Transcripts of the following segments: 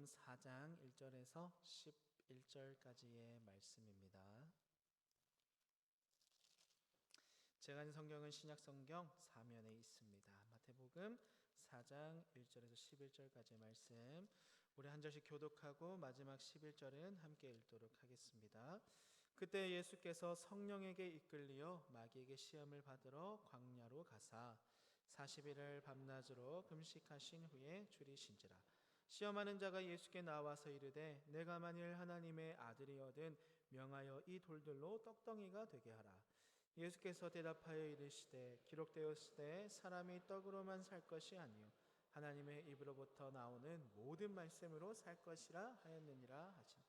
마태복음 4장 1절에서 11절까지의 말씀입니다. 제가 가진 성경은 신약성경 4면에 있습니다. 마태복음 4장 1절에서 11절까지의 말씀, 우리 한 절씩 교독하고 마지막 11절은 함께 읽도록 하겠습니다. 그때 예수께서 성령에게 이끌리어 마귀에게 시험을 받으러 광야로 가사 40일을 밤낮으로 금식하신 후에 줄이신지라. 시험하는 자가 예수께 나와서 이르되 내가 만일 하나님의 아들이거든 명하여 이 돌들로 떡덩이가 되게 하라. 예수께서 대답하여 이르시되 기록되었으되 사람이 떡으로만 살 것이 아니요 하나님의 입으로부터 나오는 모든 말씀으로 살 것이라 하였느니라 하시니.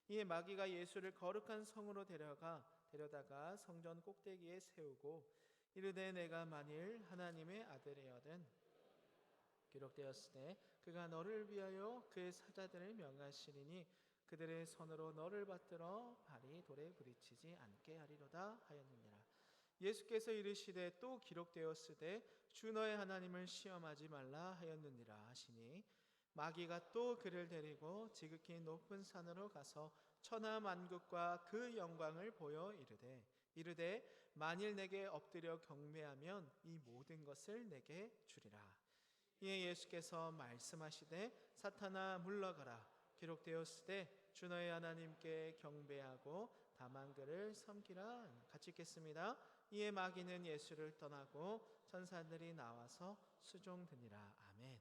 이에 마귀가 예수를 거룩한 성으로 데려다가 성전 꼭대기에 세우고 이르되 내가 만일 하나님의 아들이거든 기록되었으되 그가 너를 위하여 그의 사자들을 명하시리니 그들의 손으로 너를 받들어 발이 돌에 부딪히지 않게 하리로다 하였느니라. 예수께서 이르시되 또 기록되었으되 주 너의 하나님을 시험하지 말라 하였느니라 하시니. 마귀가 또 그를 데리고 지극히 높은 산으로 가서 천하 만국과 그 영광을 보여 이르되 만일 내게 엎드려 경배하면 이 모든 것을 내게 주리라. 이에 예수께서 말씀하시되 사탄아 물러가라. 기록되었으되 주 너의 하나님께 경배하고 다만 그를 섬기라. 같이 읽겠습니다. 이에 마귀는 예수를 떠나고 천사들이 나와서 수종드니라. 아멘.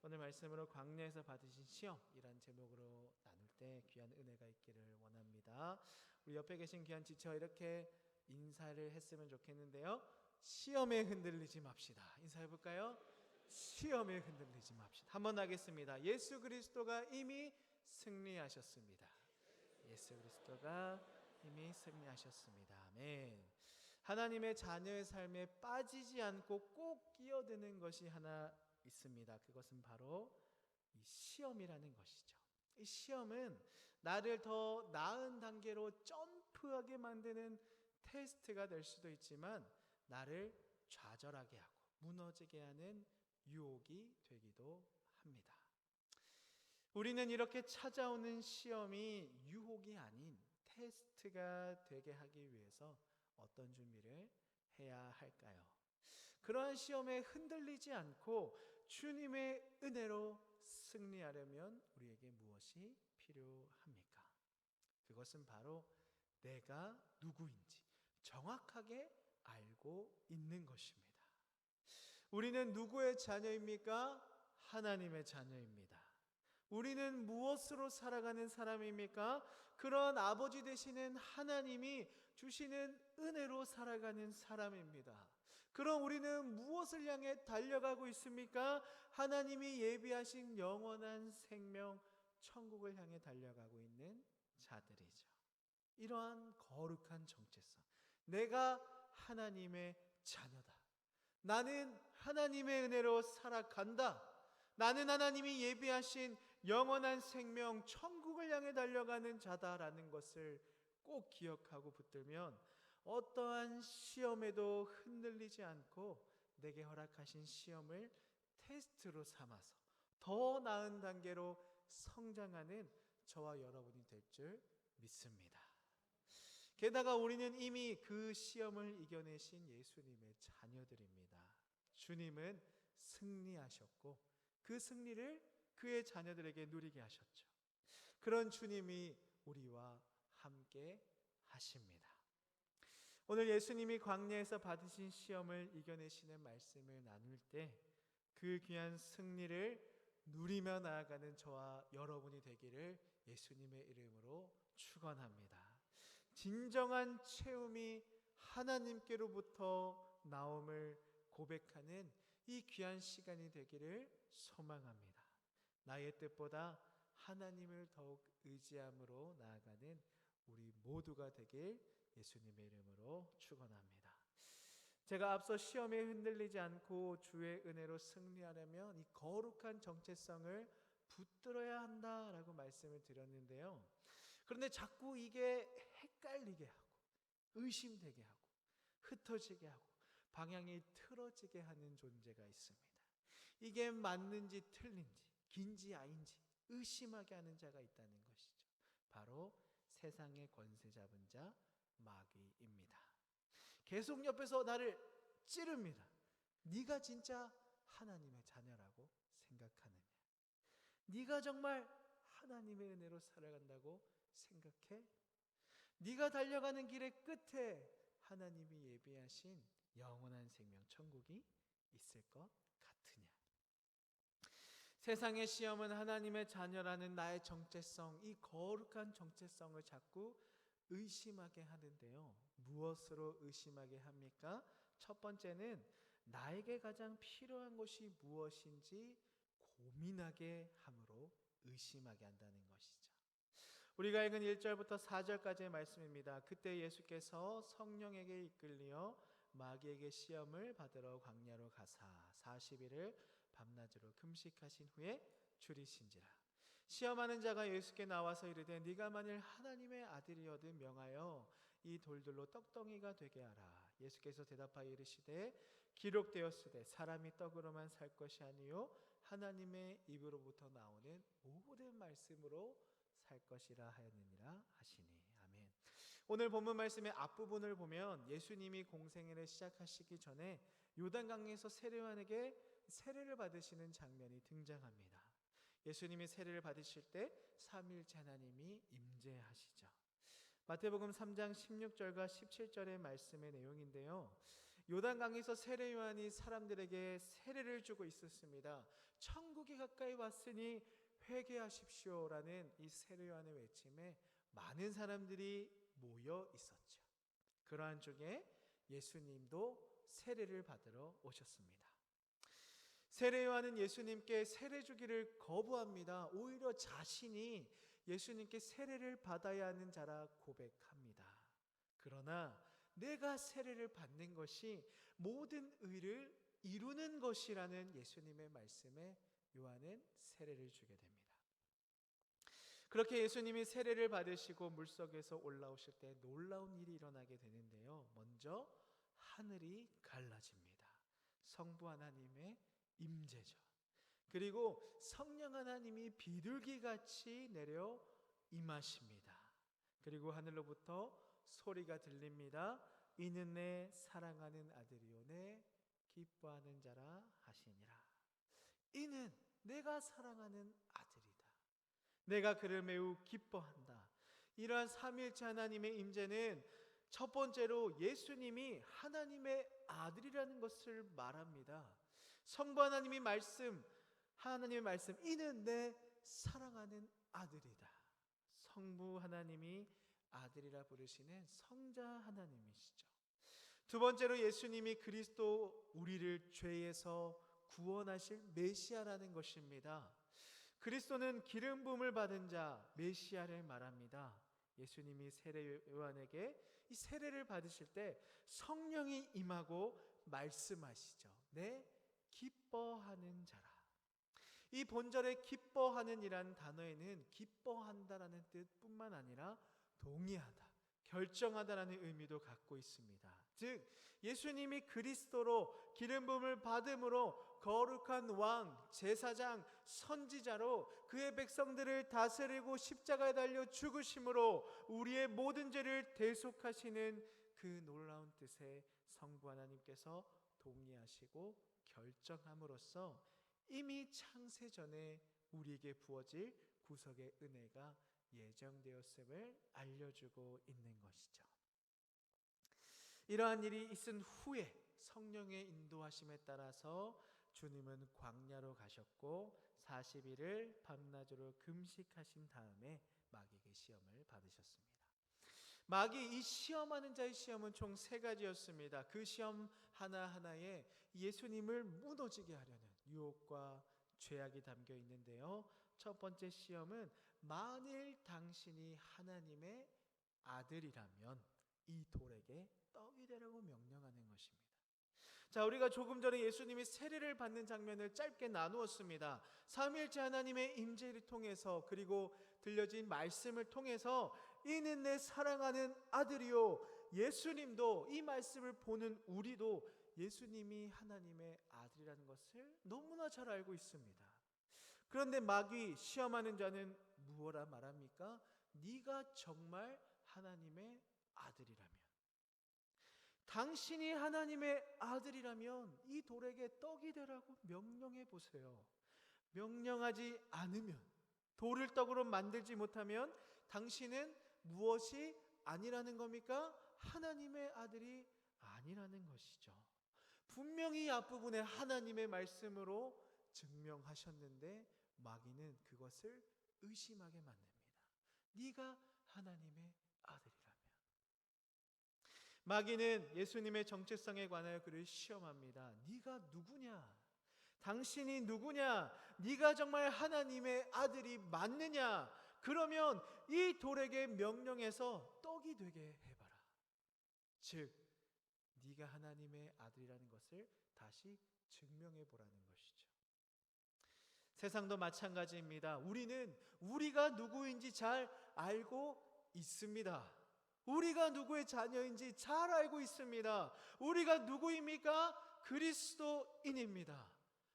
오늘 말씀으로 광야에서 받으신 시험이란 제목으로 나눌 때 귀한 은혜가 있기를 원합니다. 우리 옆에 계신 귀한 지체와 이렇게 인사를 했으면 좋겠는데요. 시험에 흔들리지 맙시다. 인사해볼까요? 시험에 흔들리지 맙시다. 한번 하겠습니다. 예수 그리스도가 이미 승리하셨습니다. 예수 그리스도가 이미 승리하셨습니다. 아멘. 하나님의 자녀의 삶에 빠지지 않고 꼭 끼어드는 것이 하나 있습니다. 그것은 바로 이 시험이라는 것이죠. 이 시험은 나를 더 나은 단계로 점프하게 만드는 테스트가 될 수도 있지만 나를 좌절하게 하고 무너지게 하는 유혹이 되기도 합니다. 우리는 이렇게 찾아오는 시험이 유혹이 아닌 테스트가 되게 하기 위해서 어떤 준비를 해야 할까요? 그러한 시험에 흔들리지 않고 주님의 은혜로 승리하려면 우리에게 무엇이 필요합니까? 그것은 바로 내가 누구인지 정확하게 알고 있는 것입니다. 우리는 누구의 자녀입니까? 하나님의 자녀입니다. 우리는 무엇으로 살아가는 사람입니까? 그런 아버지 되시는 하나님이 주시는 은혜로 살아가는 사람입니다. 그럼 우리는 무엇을 향해 달려가고 있습니까? 하나님이 예비하신 영원한 생명, 천국을 향해 달려가고 있는 자들이죠. 이러한 거룩한 정체성, 내가 하나님의 자녀다. 나는 하나님의 은혜로 살아간다. 나는 하나님이 예비하신 영원한 생명, 천국을 향해 달려가는 자다라는 것을 꼭 기억하고 붙들면 어떠한 시험에도 흔들리지 않고 내게 허락하신 시험을 테스트로 삼아서 더 나은 단계로 성장하는 저와 여러분이 될 줄 믿습니다. 게다가 우리는 이미 그 시험을 이겨내신 예수님의 자녀들입니다. 주님은 승리하셨고 그 승리를 그의 자녀들에게 누리게 하셨죠. 그런 주님이 우리와 함께 하십니다. 오늘 예수님이 광야에서 받으신 시험을 이겨내시는 말씀을 나눌 때 그 귀한 승리를 누리며 나아가는 저와 여러분이 되기를 예수님의 이름으로 축원합니다. 진정한 체험이 하나님께로부터 나옴을 고백하는 이 귀한 시간이 되기를 소망합니다. 나의 뜻보다 하나님을 더욱 의지함으로 나아가는 우리 모두가 되길 예수님의 이름으로 축원합니다. 제가 앞서 시험에 흔들리지 않고 주의 은혜로 승리하려면 이 거룩한 정체성을 붙들어야 한다라고 말씀을 드렸는데요. 그런데 자꾸 이게 헷갈리게 하고 의심되게 하고 흩어지게 하고 방향이 틀어지게 하는 존재가 있습니다. 이게 맞는지 틀린지 긴지 아닌지 의심하게 하는 자가 있다는 것이죠. 바로 세상의 권세 잡은 자 마귀입니다. 계속 옆에서 나를 찌릅니다. 네가 진짜 하나님의 자녀라고 생각하느냐? 네가 정말 하나님의 은혜로 살아간다고 생각해? 네가 달려가는 길의 끝에 하나님이 예비하신 영원한 생명 천국이 있을 것 같으냐? 세상의 시험은 하나님의 자녀라는 나의 정체성, 이 거룩한 정체성을 자꾸 의심하게 하는데요. 무엇으로 의심하게 합니까? 첫 번째는 나에게 가장 필요한 것이 무엇인지 고민하게 함으로 의심하게 한다는 것이죠. 우리가 읽은 1절부터 4절까지의 말씀입니다. 그때 예수께서 성령에게 이끌려 마귀에게 시험을 받으러 광야로 가사 40일을 밤낮으로 금식하신 후에 줄이신지라. 시험하는 자가 예수께 나와서 이르되 네가 만일 하나님의 아들이어든 명하여 이 돌들로 떡덩이가 되게 하라. 예수께서 대답하여 이르시되 기록되었으되 사람이 떡으로만 살 것이 아니요 하나님의 입으로부터 나오는 모든 말씀으로 살 것이라 하였느니라 하시니. 아멘. 오늘 본문 말씀의 앞부분을 보면 예수님이 공생애를 시작하시기 전에 요단강에서 세례요한에게 세례를 받으시는 장면이 등장합니다. 예수님이 세례를 받으실 때 삼위일체 하나님이 임재하시죠. 마태복음 3장 16절과 17절의 말씀의 내용인데요. 요단강에서 세례요한이 사람들에게 세례를 주고 있었습니다. 천국이 가까이 왔으니 회개하십시오라는 이 세례요한의 외침에 많은 사람들이 모여 있었죠. 그러한 중에 예수님도 세례를 받으러 오셨습니다. 세례요한은 예수님께 세례 주기를 거부합니다. 오히려 자신이 예수님께 세례를 받아야 하는 자라 고백합니다. 그러나 내가 세례를 받는 것이 모든 의를 이루는 것이라는 예수님의 말씀에 요한은 세례를 주게 됩니다. 그렇게 예수님이 세례를 받으시고 물속에서 올라오실 때 놀라운 일이 일어나게 되는데요. 먼저 하늘이 갈라집니다. 성부 하나님의 임재죠. 그리고 성령 하나님이 비둘기같이 내려 임하십니다. 그리고 하늘로부터 소리가 들립니다. 이는 내 사랑하는 아들이요 내 기뻐하는 자라 하시니라. 이는 내가 사랑하는 아들이다. 내가 그를 매우 기뻐한다. 이러한 삼위일체 하나님의 임재는 첫 번째로 예수님이 하나님의 아들이라는 것을 말합니다. 성부 하나님의 말씀, 이는 내 사랑하는 아들이다. 성부 하나님이 아들이라 부르시는 성자 하나님이시죠. 두 번째로 예수님이 그리스도 우리를 죄에서 구원하실 메시아라는 것입니다. 그리스도는 기름 부음을 받은 자 메시아를 말합니다. 예수님이 세례요한에게 이 세례를 받으실 때 성령이 임하고 말씀하시죠. 내 기뻐하는 자라. 이 본절의 기뻐하는 이라는 단어에는 기뻐한다라는 뜻뿐만 아니라 동의하다, 결정하다라는 의미도 갖고 있습니다. 즉 예수님이 그리스도로 기름 부음을 받음으로 거룩한 왕, 제사장, 선지자로 그의 백성들을 다스리고 십자가에 달려 죽으심으로 우리의 모든 죄를 대속하시는 그 놀라운 뜻에 성부 하나님께서 동의하시고 결정함으로써 이미 창세 전에 우리에게 부어질 구속의 은혜가 예정되었음을 알려주고 있는 것이죠. 이러한 일이 있은 후에 성령의 인도하심에 따라서 주님은 광야로 가셨고 40일을 밤낮으로 금식하신 다음에 마귀에게 시험을 받으셨습니다. 마귀 이 시험하는 자의 시험은 총 3가지였습니다. 그 시험 하나하나에 예수님을 무너지게 하려는 유혹과 죄악이 담겨 있는데요. 첫 번째 시험은 만일 당신이 하나님의 아들이라면 이 돌에게 떡이 되라고 명령하는 것입니다. 자, 우리가 조금 전에 예수님이 세례를 받는 장면을 짧게 나누었습니다. 삼위일체 하나님의 임재를 통해서 그리고 들려진 말씀을 통해서 이는 내 사랑하는 아들이요, 예수님도 이 말씀을 보는 우리도 예수님이 하나님의 아들이라는 것을 너무나 잘 알고 있습니다. 그런데 마귀 시험하는 자는 무엇라 말합니까? 네가 정말 하나님의 아들이라면, 당신이 하나님의 아들이라면 이 돌에게 떡이 되라고 명령해 보세요. 명령하지 않으면, 돌을 떡으로 만들지 못하면 당신은 무엇이 아니라는 겁니까? 하나님의 아들이 아니라는 것이죠. 분명히 앞부분에 하나님의 말씀으로 증명하셨는데 마귀는 그것을 의심하게 만듭니다. 네가 하나님의 아들이라면. 마귀는 예수님의 정체성에 관하여 그를 시험합니다. 네가 누구냐? 당신이 누구냐? 네가 정말 하나님의 아들이 맞느냐? 그러면 이 돌에게 명령해서 떡이 되게 해봐라. 즉, 네가 하나님의 아들이라는 것을 다시 증명해 보라는 것이죠. 세상도 마찬가지입니다. 우리는 우리가 누구인지 잘 알고 있습니다. 우리가 누구의 자녀인지 잘 알고 있습니다. 우리가 누구입니까? 그리스도인입니다.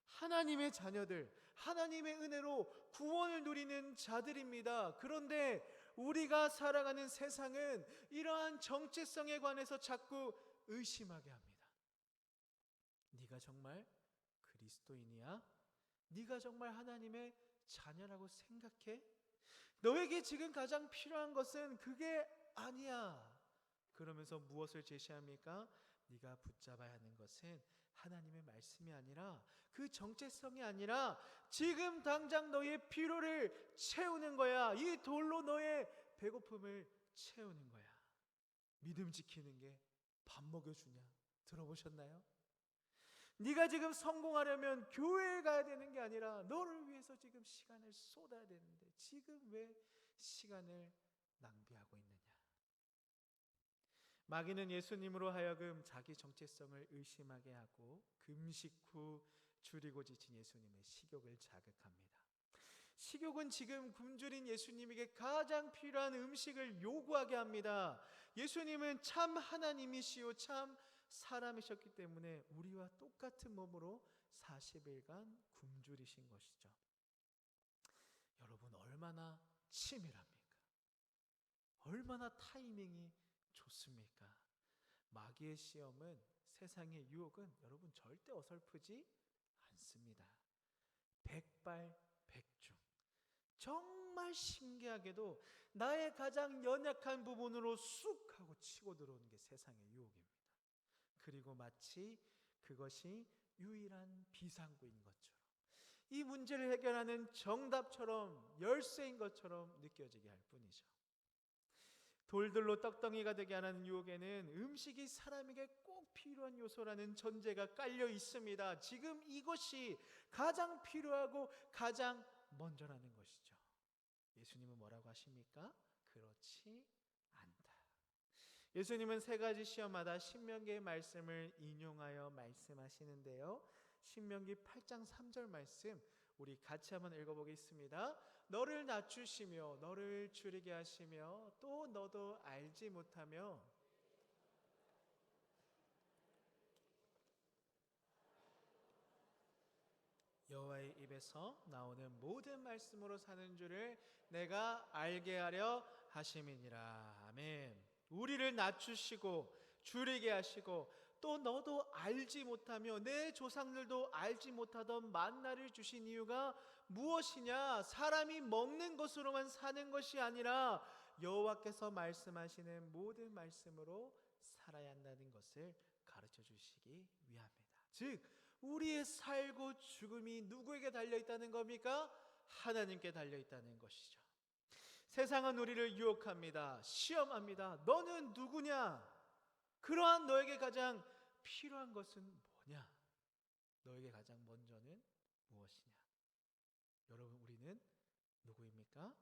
하나님의 자녀들, 하나님의 은혜로 구원을 누리는 자들입니다. 그런데 우리가 살아가는 세상은 이러한 정체성에 관해서 자꾸 의심하게 합니다. 네가 정말 그리스도인이야? 네가 정말 하나님의 자녀라고 생각해? 너에게 지금 가장 필요한 것은 그게 아니야. 그러면서 무엇을 제시합니까? 네가 붙잡아야 하는 것은 하나님의 말씀이 아니라, 그 정체성이 아니라 지금 당장 너의 필요를 채우는 거야. 이 돌로 너의 배고픔을 채우는 거야. 믿음 지키는 게 밥 먹여주냐? 들어보셨나요? 네가 지금 성공하려면 교회에 가야 되는 게 아니라 너를 위해서 지금 시간을 쏟아야 되는데 지금 왜 시간을 낭비하고 있느냐? 마귀는 예수님으로 하여금 자기 정체성을 의심하게 하고 금식 후 줄이고 지친 예수님의 식욕을 자극합니다. 식욕은 지금 굶주린 예수님에게 가장 필요한 음식을 요구하게 합니다. 예수님은 참 하나님이시요 참 사람이셨기 때문에 우리와 똑같은 몸으로 40일간 굶주리신 것이죠. 여러분, 얼마나 치밀합니까? 얼마나 타이밍이 좋습니까? 마귀의 시험은, 세상의 유혹은 여러분 절대 어설프지 않습니다. 백발백중. 정말 신기하게도 나의 가장 연약한 부분으로 쑥 하고 치고 들어오는 게 세상의 유혹입니다. 그리고 마치 그것이 유일한 비상구인 것처럼, 이 문제를 해결하는 정답처럼, 열쇠인 것처럼 느껴지게 할 뿐이죠. 돌들로 떡덩이가 되게 하는 유혹에는 음식이 사람에게 꼭 필요한 요소라는 전제가 깔려 있습니다. 지금 이것이 가장 필요하고 가장 먼저라는 것이죠. 예수님은 뭐라고 하십니까? 그렇지 않다. 예수님은 세 가지 시험마다 신명기의 말씀을 인용하여 말씀하시는데요. 신명기 8장 3절 말씀 우리 같이 한번 읽어보겠습니다. 너를 낮추시며 너를 줄이게 하시며 또 너도 알지 못하며 여호와의 입에서 나오는 모든 말씀으로 사는 줄을 내가 알게 하려 하심이니라. 아멘. 우리를 낮추시고 줄이게 하시고 또 너도 알지 못하며 내 조상들도 알지 못하던 만나를 주신 이유가 무엇이냐? 사람이 먹는 것으로만 사는 것이 아니라 여호와께서 말씀하시는 모든 말씀으로 살아야 한다는 것을 가르쳐 주시기 위함이다. 즉 우리의 살고 죽음이 누구에게 달려있다는 겁니까? 하나님께 달려있다는 것이죠. 세상은 우리를 유혹합니다. 시험합니다. 너는 누구냐? 그러한 너에게 가장 필요한 것은 뭐냐? 너에게 가장 먼저는 무엇이냐? 여러분, 우리는 누구입니까?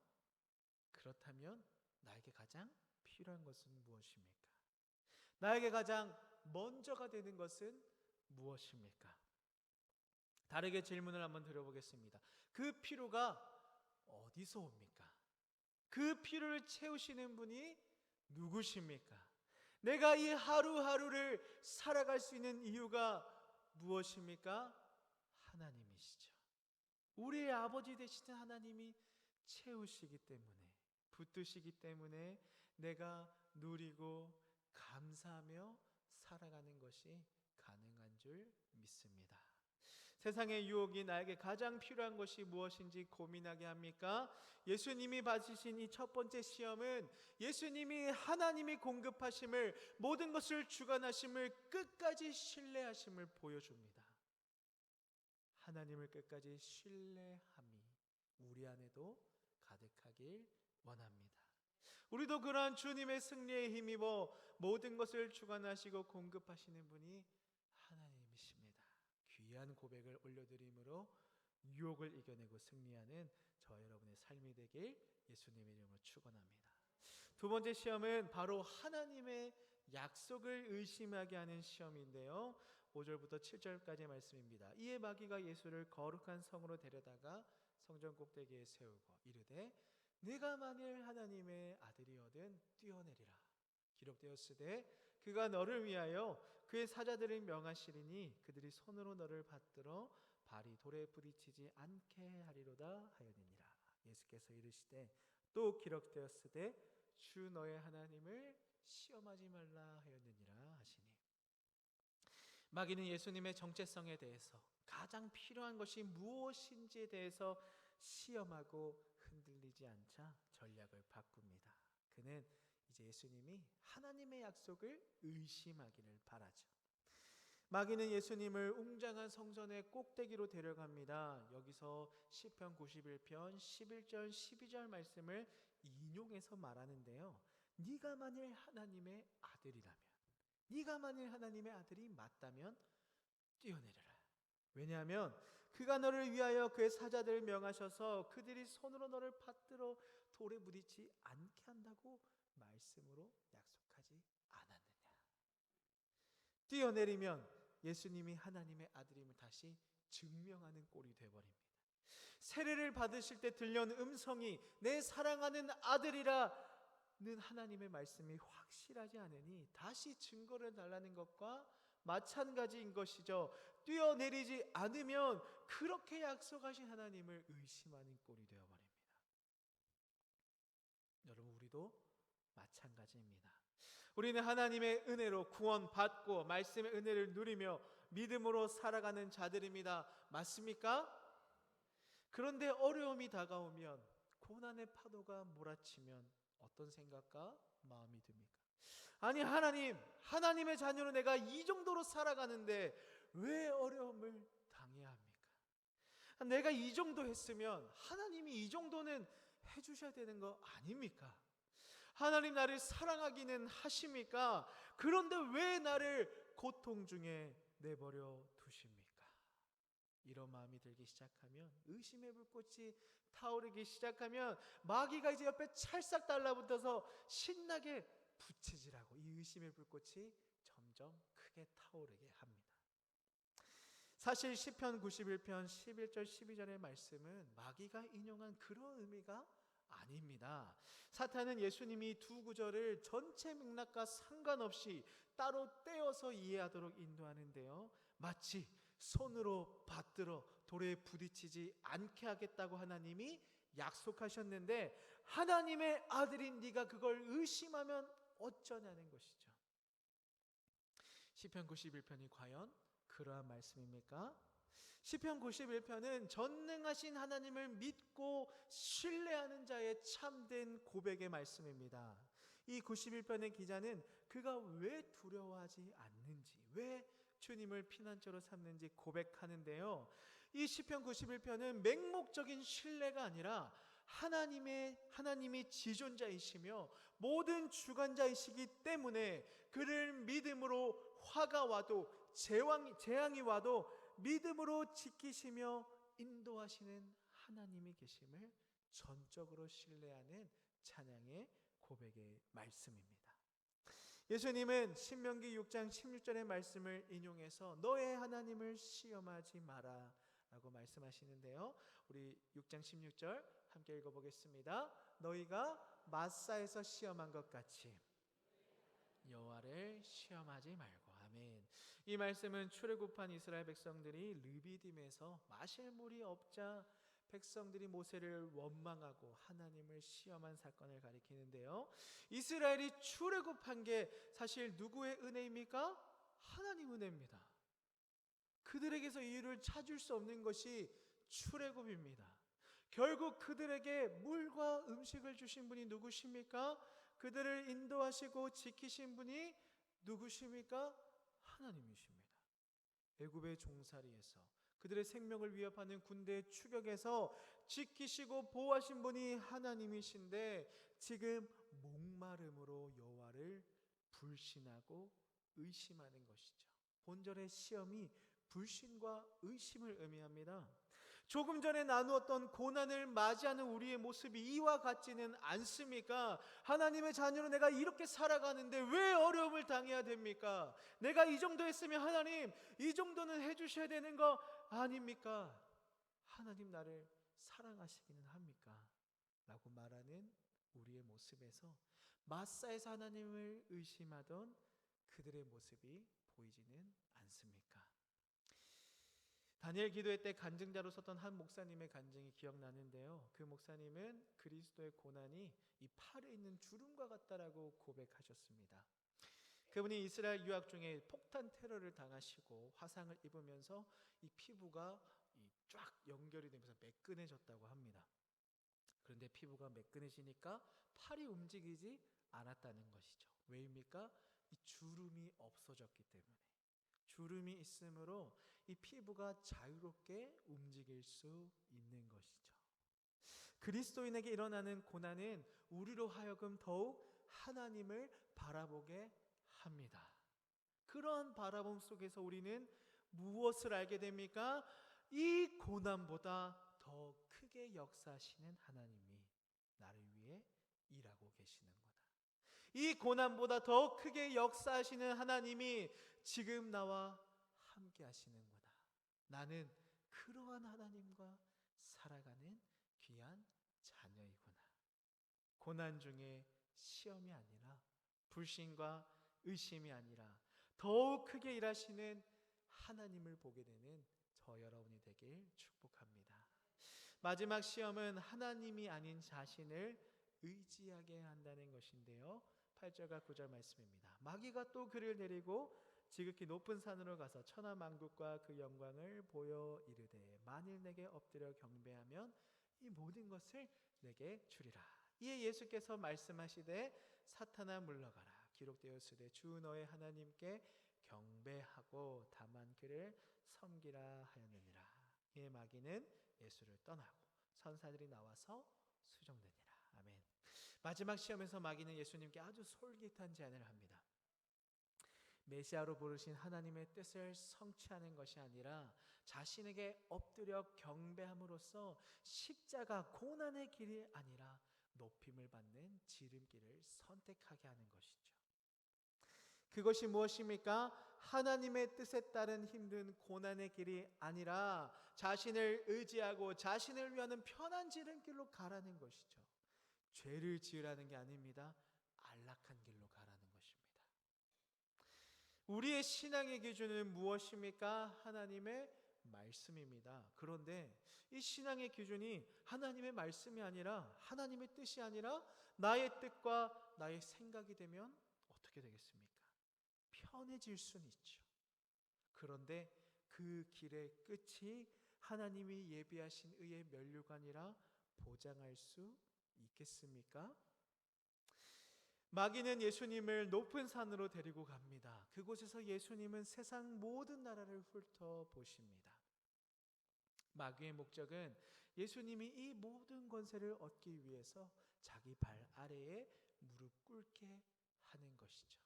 그렇다면 나에게 가장 필요한 것은 무엇입니까? 나에게 가장 먼저가 되는 것은 무엇입니까? 다르게 질문을 한번 드려보겠습니다. 그 필요가 어디서 옵니까? 그 필요를 채우시는 분이 누구십니까? 내가 이 하루하루를 살아갈 수 있는 이유가 무엇입니까? 하나님이시죠. 우리의 아버지 되시는 하나님이 채우시기 때문에, 붙드시기 때문에 내가 누리고 감사하며 살아가는 것이 가능한 줄 믿습니다. 세상의 유혹이 나에게 가장 필요한 것이 무엇인지 고민하게 합니까? 예수님이 받으신 이 첫 번째 시험은 예수님이 하나님이 공급하심을, 모든 것을 주관하심을 끝까지 신뢰하심을 보여줍니다. 하나님을 끝까지 신뢰함이 우리 안에도 가득하길 원합니다. 우리도 그러한 주님의 승리에 힘입어 모든 것을 주관하시고 공급하시는 분이 하나님이십니다. 귀한 고백을 올려드림으로 유혹을 이겨내고 승리하는 저 여러분의 삶이 되길 예수님의 이름으로 축원합니다. 두 번째 시험은 바로 하나님의 약속을 의심하게 하는 시험인데요. 5절부터 7절까지의 말씀입니다. 이에 마귀가 예수를 거룩한 성으로 데려다가 성전 꼭대기에 세우고 이르되 네가 만일 하나님의 아들이거든 뛰어내리라. 기록되었으되 그가 너를 위하여 그의 사자들을 명하시리니 그들이 손으로 너를 받들어 발이 돌에 부딪히지 않게 하리로다 하였느니라. 예수께서 이르시되 또 기록되었으되 주 너의 하나님을 시험하지 말라 하였느니라 하시니, 마귀는 예수님의 정체성에 대해서, 가장 필요한 것이 무엇인지에 대해서 시험하고 흔들리지 않자 전략을 바꿉니다. 그는 이제 예수님이 하나님의 약속을 의심하기를 바라죠. 마귀는 예수님을 웅장한 성전의 꼭대기로 데려갑니다. 여기서 시편 91편 11절 12절 말씀을 인용해서 말하는데요. 네가 만일 하나님의 아들이라면, 네가 만일 하나님의 아들이 맞다면 뛰어내려라. 왜냐하면 그가 너를 위하여 그의 사자들을 명하셔서 그들이 손으로 너를 받들어 돌에 부딪히지 않게 한다고 말씀으로 약속하지 않았느냐. 뛰어내리면 예수님이 하나님의 아들임을 다시 증명하는 꼴이 되어버립니다. 세례를 받으실 때 들려온 음성이 내 사랑하는 아들이라는 하나님의 말씀이 확실하지 않으니 다시 증거를 달라는 것과 마찬가지인 것이죠. 뛰어내리지 않으면 그렇게 약속하신 하나님을 의심하는 꼴이 되어버립니다. 여러분, 우리도 마찬가지입니다. 우리는 하나님의 은혜로 구원받고 말씀의 은혜를 누리며 믿음으로 살아가는 자들입니다. 맞습니까? 그런데 어려움이 다가오면, 고난의 파도가 몰아치면 어떤 생각과 마음이 듭니까? 아니, 하나님의 자녀로 내가 이 정도로 살아가는데 왜 어려움을 당해야 합니까? 내가 이 정도 했으면 하나님이 이 정도는 해주셔야 되는 거 아닙니까? 하나님 나를 사랑하기는 하십니까? 그런데 왜 나를 고통 중에 내버려 두십니까? 이런 마음이 들기 시작하면, 의심의 불꽃이 타오르기 시작하면 마귀가 이제 옆에 찰싹 달라붙어서 신나게 부채질하고 이 의심의 불꽃이 점점 크게 타오르게 합니다. 사실 시편 91편 11절 12절의 말씀은 마귀가 인용한 그런 의미가 아닙니다. 사탄은 예수님이 두 구절을 전체 맥락과 상관없이 따로 떼어서 이해하도록 인도하는데요. 마치 손으로 받들어 돌에 부딪히지 않게 하겠다고 하나님이 약속하셨는데 하나님의 아들인 네가 그걸 의심하면 어쩌냐는 것이죠. 시편 91편이 과연 그러한 말씀입니까? 시편 91편은 전능하신 하나님을 믿고 신뢰하는 자의 참된 고백의 말씀입니다. 이 91편의 기자는 그가 왜 두려워하지 않는지, 왜 주님을 피난처로 삼는지 고백하는데요. 이 시편 91편은 맹목적인 신뢰가 아니라 하나님이 지존자이시며 모든 주관자이시기 때문에 그를 믿음으로 화가 와도 재앙이 와도 믿음으로 지키시며 인도하시는 하나님이 계심을 전적으로 신뢰하는 찬양의 고백의 말씀입니다. 예수님은 신명기 6장 16절의 말씀을 인용해서 너의 하나님을 시험하지 마라 라고 말씀하시는데요. 우리 6장 16절 함께 읽어보겠습니다. 너희가 마사에서 시험한 것 같이 여호와를 시험하지 말고. 아멘. 이 말씀은 출애굽한 이스라엘 백성들이 르비딤에서 마실 물이 없자 백성들이 모세를 원망하고 하나님을 시험한 사건을 가리키는데요. 이스라엘이 출애굽한 게 사실 누구의 은혜입니까? 하나님 은혜입니다. 그들에게서 이유를 찾을 수 없는 것이 출애굽입니다. 결국 그들에게 물과 음식을 주신 분이 누구십니까? 그들을 인도하시고 지키신 분이 누구십니까? 하나님이십니다. 애굽의 종살이에서 그들의 생명을 위협하는 군대의 추격에서 지키시고 보호하신 분이 하나님이신데 지금 목마름으로 여호와를 불신하고 의심하는 것이죠. 본절의 시험이 불신과 의심을 의미합니다. 조금 전에 나누었던 고난을 맞이하는 우리의 모습이 이와 같지는 않습니까? 하나님의 자녀로 내가 이렇게 살아가는데 왜 어려움을 당해야 됩니까? 내가 이 정도 했으면 하나님 이 정도는 해주셔야 되는 거 아닙니까? 하나님 나를 사랑하시기는 합니까? 라고 말하는 우리의 모습에서 마사에서 하나님을 의심하던 그들의 모습이 보이지는 않습니까? 다니엘 기도회 때 간증자로 섰던 한 목사님의 간증이 기억나는데요. 그 목사님은 그리스도의 고난이 이 팔에 있는 주름과 같다라고 고백하셨습니다. 그분이 이스라엘 유학 중에 폭탄 테러를 당하시고 화상을 입으면서 이 피부가 쫙 연결이 되면서 매끈해졌다고 합니다. 그런데 피부가 매끈해지니까 팔이 움직이지 않았다는 것이죠. 왜입니까? 이 주름이 없어졌기 때문에. 주름이 있으므로 이 피부가 자유롭게 움직일 수 있는 것이죠. 그리스도인에게 일어나는 고난은 우리로 하여금 더욱 하나님을 바라보게 합니다. 그러한 바라봄 속에서 우리는 무엇을 알게 됩니까? 이 고난보다 더 크게 역사하시는 하나님이 나를 위해 일하고 계시는 거다. 이 고난보다 더 크게 역사하시는 하나님이 지금 나와 함께 하시는 거다. 나는 그러한 하나님과 살아가는 귀한 자녀이구나. 고난 중에 시험이 아니라 불신과 의심이 아니라 더욱 크게 일하시는 하나님을 보게 되는 저 여러분이 되길 축복합니다. 마지막 시험은 하나님이 아닌 자신을 의지하게 한다는 것인데요. 8절과 9절 말씀입니다. 마귀가 또 그를 데리고 지극히 높은 산으로 가서 천하만국과 그 영광을 보여 이르되 만일 내게 엎드려 경배하면 이 모든 것을 내게 주리라. 이에 예수께서 말씀하시되 사탄아 물러가라. 기록되었으되 주 너의 하나님께 경배하고 다만 그를 섬기라 하였느니라. 이에 마귀는 예수를 떠나고 선사들이 나와서 수종되니라. 아멘. 마지막 시험에서 마귀는 예수님께 아주 솔깃한 제안을 합니다. 메시아로 부르신 하나님의 뜻을 성취하는 것이 아니라 자신에게 엎드려 경배함으로써 십자가 고난의 길이 아니라 높임을 받는 지름길을 선택하게 하는 것이죠. 그것이 무엇입니까? 하나님의 뜻에 따른 힘든 고난의 길이 아니라 자신을 의지하고 자신을 위하는 편한 지름길로 가라는 것이죠. 죄를 지으라는 게 아닙니다. 안락한 길로 가라는 것입니다. 우리의 신앙의 기준은 무엇입니까? 하나님의 말씀입니다. 그런데 이 신앙의 기준이 하나님의 말씀이 아니라 하나님의 뜻이 아니라 나의 뜻과 나의 생각이 되면 어떻게 되겠습니까? 편해질 수는 있죠. 그런데 그 길의 끝이 하나님이 예비하신 의의 면류관이라 보장할 수 있겠습니까? 마귀는 예수님을 높은 산으로 데리고 갑니다. 그곳에서 예수님은 세상 모든 나라를 훑어보십니다. 마귀의 목적은 예수님이 이 모든 권세를 얻기 위해서 자기 발 아래에 무릎 꿇게 하는 것이죠.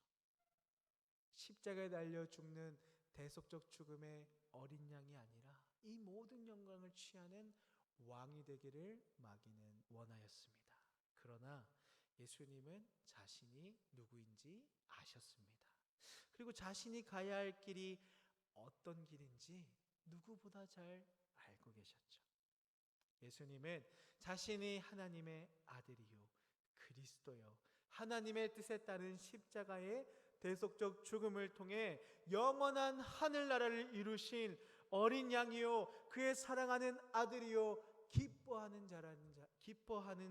십자가에 달려 죽는 대속적 죽음의 어린 양이 아니라 이 모든 영광을 취하는 왕이 되기를 마귀는 원하였습니다. 그러나 예수님은 자신이 누구인지 아셨습니다. 그리고 자신이 가야 할 길이 어떤 길인지 누구보다 잘 알고 계셨죠. 예수님은 자신이 하나님의 아들이요 그리스도요 하나님의 뜻에 따른 십자가의 대속적 죽음을 통해 영원한 하늘나라를 이루신 어린 양이요 그의 사랑하는 아들이요 기뻐하는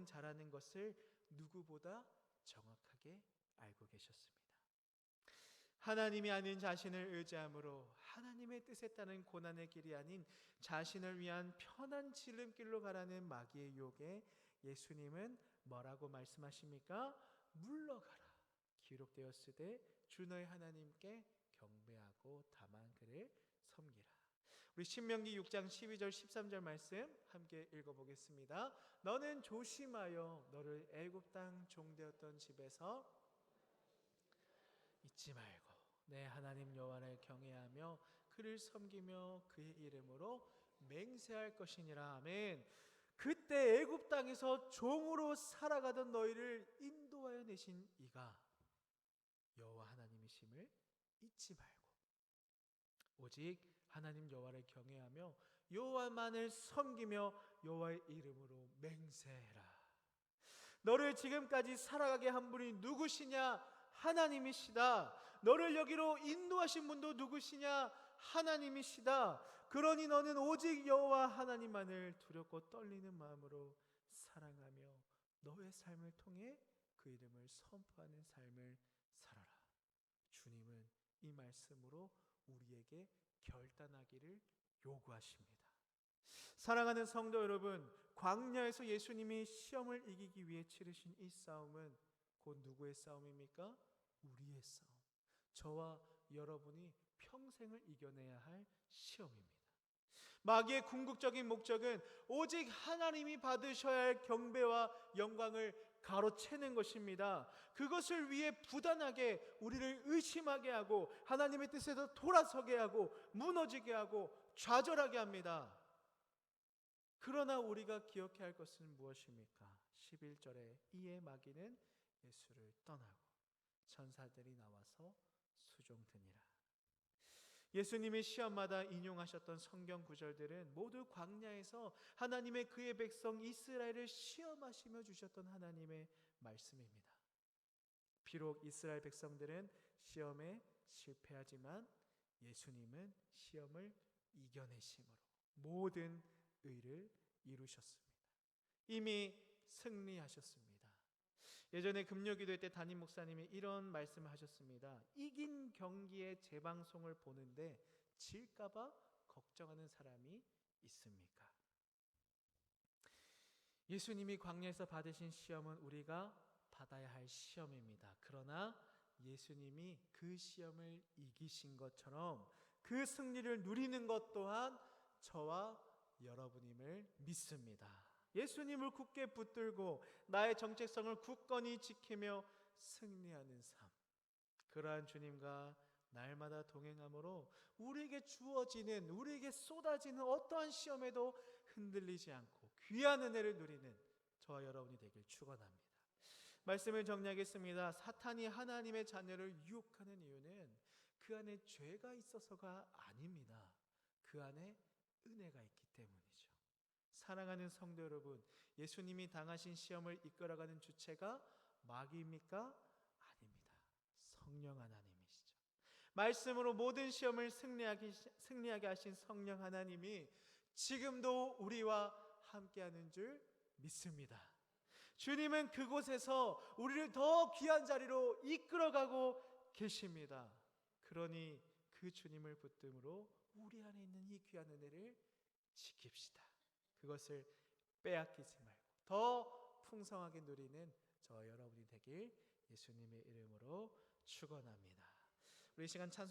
자라는 것을 누구보다 정확하게 알고 계셨습니다. 하나님이 아닌 자신을 의지함으로 하나님의 뜻에 따른 고난의 길이 아닌 자신을 위한 편한 지름길로 가라는 마귀의 유혹에 예수님은 뭐라고 말씀하십니까? 물러가라. 기록되었으되 주 너희 하나님께 경배하고 다만 그를 섬기라. 우리 신명기 6장 12절 13절 말씀 함께 읽어보겠습니다. 너는 조심하여 너를 애굽 땅 종되었던 집에서 잊지 말고 내 하나님 여호와를 경외하며 그를 섬기며 그의 이름으로 맹세할 것이니라. 아멘. 그때 애굽 땅에서 종으로 살아가던 너희를 인도하여 내신 이가 여호와 하나님이심을 잊지 말고 오직 하나님 여호와를 경외하며 여호와만을 섬기며 여호와의 이름으로 맹세해라. 너를 지금까지 살아가게 한 분이 누구시냐? 하나님이시다. 너를 여기로 인도하신 분도 누구시냐? 하나님이시다. 그러니 너는 오직 여호와 하나님만을 두렵고 떨리는 마음으로 사랑하며 너의 삶을 통해 그 이름을 선포하는 삶을 살아라. 주님은 이 말씀으로 우리에게 결단하기를 요구하십니다. 사랑하는 성도 여러분, 광야에서 예수님이 시험을 이기기 위해 치르신 이 싸움은 곧 누구의 싸움입니까? 우리의 싸움. 저와 여러분이 평생을 이겨내야 할 시험입니다. 마귀의 궁극적인 목적은 오직 하나님이 받으셔야 할 경배와 영광을 가로채는 것입니다. 그것을 위해 부단하게 우리를 의심하게 하고 하나님의 뜻에서 돌아서게 하고 무너지게 하고 좌절하게 합니다. 그러나 우리가 기억해야 할 것은 무엇입니까? 11절에 이에 마귀는 예수를 떠나고 천사들이 나와서 수종드니라. 예수님이 시험마다 인용하셨던 성경 구절들은 모두 광야에서 하나님의 그의 백성 이스라엘을 시험하시며 주셨던 하나님의 말씀입니다. 비록 이스라엘 백성들은 시험에 실패하지만 예수님은 시험을 이겨내심으로 모든 의를 이루셨습니다. 이미 승리하셨습니다. 예전에 금요기도회 때 담임 목사님이 이런 말씀을 하셨습니다. 이긴 경기의 재방송을 보는데 질까봐 걱정하는 사람이 있습니까? 예수님이 광야에서 받으신 시험은 우리가 받아야 할 시험입니다. 그러나 예수님이 그 시험을 이기신 것처럼 그 승리를 누리는 것 또한 저와 여러분임을 믿습니다. 예수님을 굳게 붙들고 나의 정체성을 굳건히 지키며 승리하는 삶, 그러한 주님과 날마다 동행함으로 우리에게 주어지는, 우리에게 쏟아지는 어떠한 시험에도 흔들리지 않고 귀한 은혜를 누리는 저와 여러분이 되길 축원합니다. 말씀을 정리하겠습니다. 사탄이 하나님의 자녀를 유혹하는 이유는 그 안에 죄가 있어서가 아닙니다. 그 안에 은혜가 있기 때문이죠. 사랑하는 성도 여러분, 예수님이 당하신 시험을 이끌어가는 주체가 마귀입니까? 아닙니다. 성령 하나님이시죠. 말씀으로 모든 시험을 승리하게 하신 성령 하나님이 지금도 우리와 함께하는 줄 믿습니다. 주님은 그곳에서 우리를 더 귀한 자리로 이끌어가고 계십니다. 그러니 그 주님을 붙듦으로 우리 안에 있는 이 귀한 은혜를 지킵시다. 그것을 빼앗기지 말고 더 풍성하게 누리는 저 여러분이 되길 예수님의 이름으로 축원합니다. 우리 시간 찬송